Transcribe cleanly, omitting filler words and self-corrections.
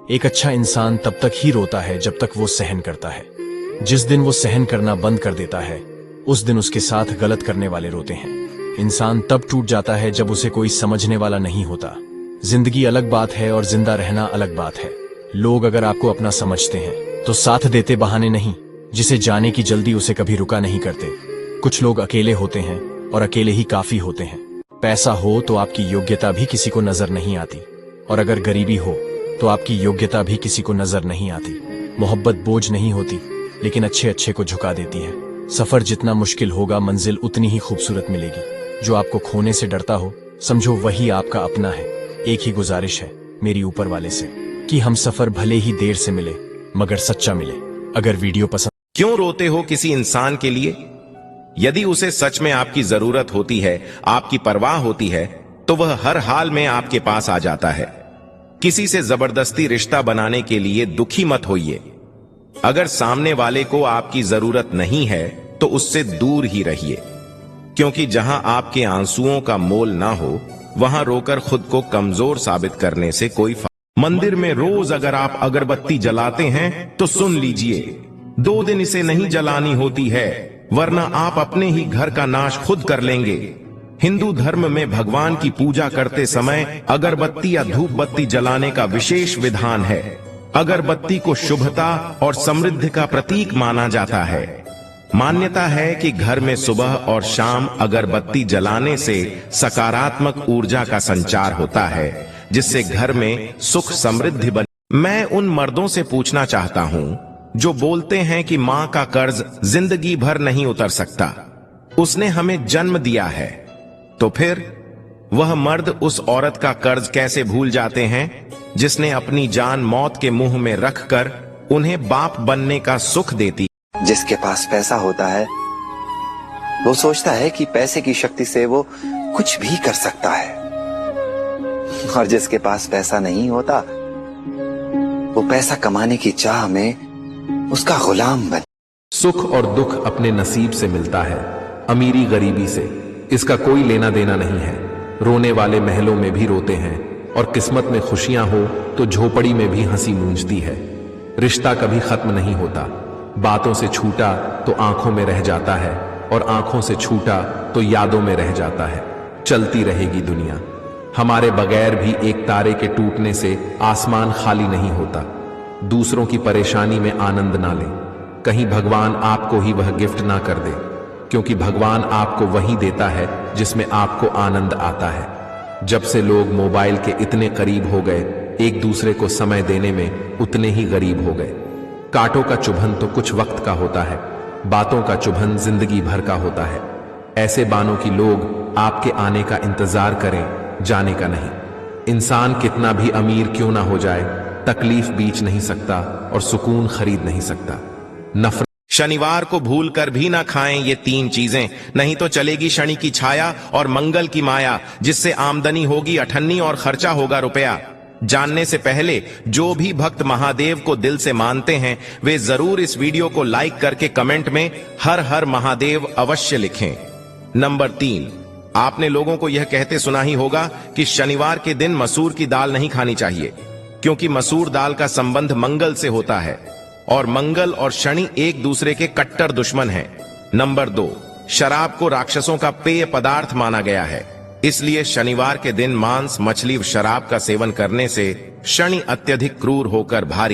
एक अच्छा इंसान तब तक ही रोता है जब तक वो सहन करता है। जिस दिन वो सहन करना बंद कर देता है, उस दिन उसके साथ गलत करने वाले रोते हैं। इंसान तब टूट जाता है जब उसे कोई समझने वाला नहीं होता। जिंदगी अलग बात है और जिंदा रहना अलग बात है। लोग अगर आपको अपना समझते हैं तो साथ देते बहाने नहीं, जिसे जाने की जल्दी उसे कभी रुका नहीं करते। कुछ लोग अकेले होते हैं और अकेले ही काफी होते हैं। पैसा हो तो आपकी योग्यता भी किसी को नजर नहीं आती, और अगर गरीबी हो तो आपकी योग्यता भी किसी को नजर नहीं आती। मोहब्बत बोझ नहीं होती, लेकिन अच्छे अच्छे को झुका देती है। सफर जितना मुश्किल होगा, मंजिल उतनी ही खूबसूरत मिलेगी। जो आपको खोने से डरता हो, समझो वही आपका अपना है। एक ही गुजारिश है मेरी ऊपर वाले से, कि हम सफर भले ही देर से मिले मगर सच्चा मिले। अगर वीडियो पसंद क्यों रोते हो किसी इंसान के लिए? यदि उसे सच में आपकी जरूरत होती है, आपकी परवाह होती है, तो वह हर हाल में आपके पास आ जाता है। किसी से जबरदस्ती रिश्ता बनाने के लिए दुखी मत होइए। अगर सामने वाले को आपकी जरूरत नहीं है तो उससे दूर ही रहिए, क्योंकि जहां आपके आंसुओं का मोल ना हो, वहां रोकर खुद को कमजोर साबित करने से कोई मंदिर में रोज अगर आप अगरबत्ती जलाते हैं तो सुन लीजिए, 2 दिन इसे नहीं जलानी होती है, वरना आप अपने ही घर का नाश खुद कर लेंगे। हिंदू धर्म में भगवान की पूजा करते समय अगरबत्ती या धूप बत्ती जलाने का विशेष विधान है। अगरबत्ती को शुभता और समृद्धि का प्रतीक माना जाता है। मान्यता है कि घर में सुबह और शाम अगरबत्ती जलाने से सकारात्मक ऊर्जा का संचार होता है, जिससे घर में सुख समृद्धि बन। मैं उन मर्दों से पूछना चाहता हूं जो बोलते हैं कि मां का कर्ज जिंदगी भर नहीं उतर सकता, उसने हमें जन्म दिया है, तो फिर वह मर्द उस औरत का कर्ज कैसे भूल जाते हैं जिसने अपनी जान मौत के मुंह में रखकर उन्हें बाप बनने का सुख देती। जिसके पास पैसा होता है वो सोचता है कि पैसे की शक्ति से वो कुछ भी कर सकता है, और जिसके पास पैसा नहीं होता वो पैसा कमाने की चाह में उसका गुलाम बन। सुख और दुख अपने नसीब से मिलता है, अमीरी गरीबी से इसका कोई लेना देना नहीं है। रोने वाले महलों में भी रोते हैं, और किस्मत में खुशियां हो तो झोपड़ी में भी हंसी गूंजती है। रिश्ता कभी खत्म नहीं होता, बातों से छूटा तो आंखों में रह जाता है, और आंखों से छूटा तो यादों में रह जाता है। चलती रहेगी दुनिया, हमारे बगैर भी एक तारे के टूटने से आसमान खाली नहीं होता। दूसरों की परेशानी में आनंद ना लें, कहीं भगवान आपको ही वह गिफ्ट ना कर दे, क्योंकि भगवान आपको वही देता है जिसमें आपको आनंद आता है। जब से लोग मोबाइल के इतने करीब हो गए, एक दूसरे को समय देने में उतने ही गरीब हो गए। कांटों का चुभन तो कुछ वक्त का होता है, बातों का चुभन जिंदगी भर का होता है। ऐसे बानों की लोग आपके आने का इंतजार करें, जाने का नहीं। इंसान कितना भी अमीर क्यों ना हो जाए, तकलीफ बीच नहीं सकता और सुकून खरीद नहीं सकता। नफरत शनिवार को भूल कर भी ना खाएं ये 3 चीजें, नहीं तो चलेगी शनि की छाया और मंगल की माया, जिससे आमदनी होगी अठन्नी और खर्चा होगा रुपया। जानने से पहले जो भी भक्त महादेव को दिल से मानते हैं, वे जरूर इस वीडियो को लाइक करके कमेंट में हर हर महादेव अवश्य लिखें। नंबर 3, आपने लोगों को यह कहते सुना ही होगा कि शनिवार के दिन मसूर की दाल नहीं खानी चाहिए, क्योंकि मसूर दाल का संबंध मंगल से होता है, और मंगल और शनि एक दूसरे के कट्टर दुश्मन हैं। नंबर 2, शराब को राक्षसों का पेय पदार्थ माना गया है, इसलिए शनिवार के दिन मांस, मछली, शराब का सेवन करने से शनि अत्यधिक क्रूर होकर भारी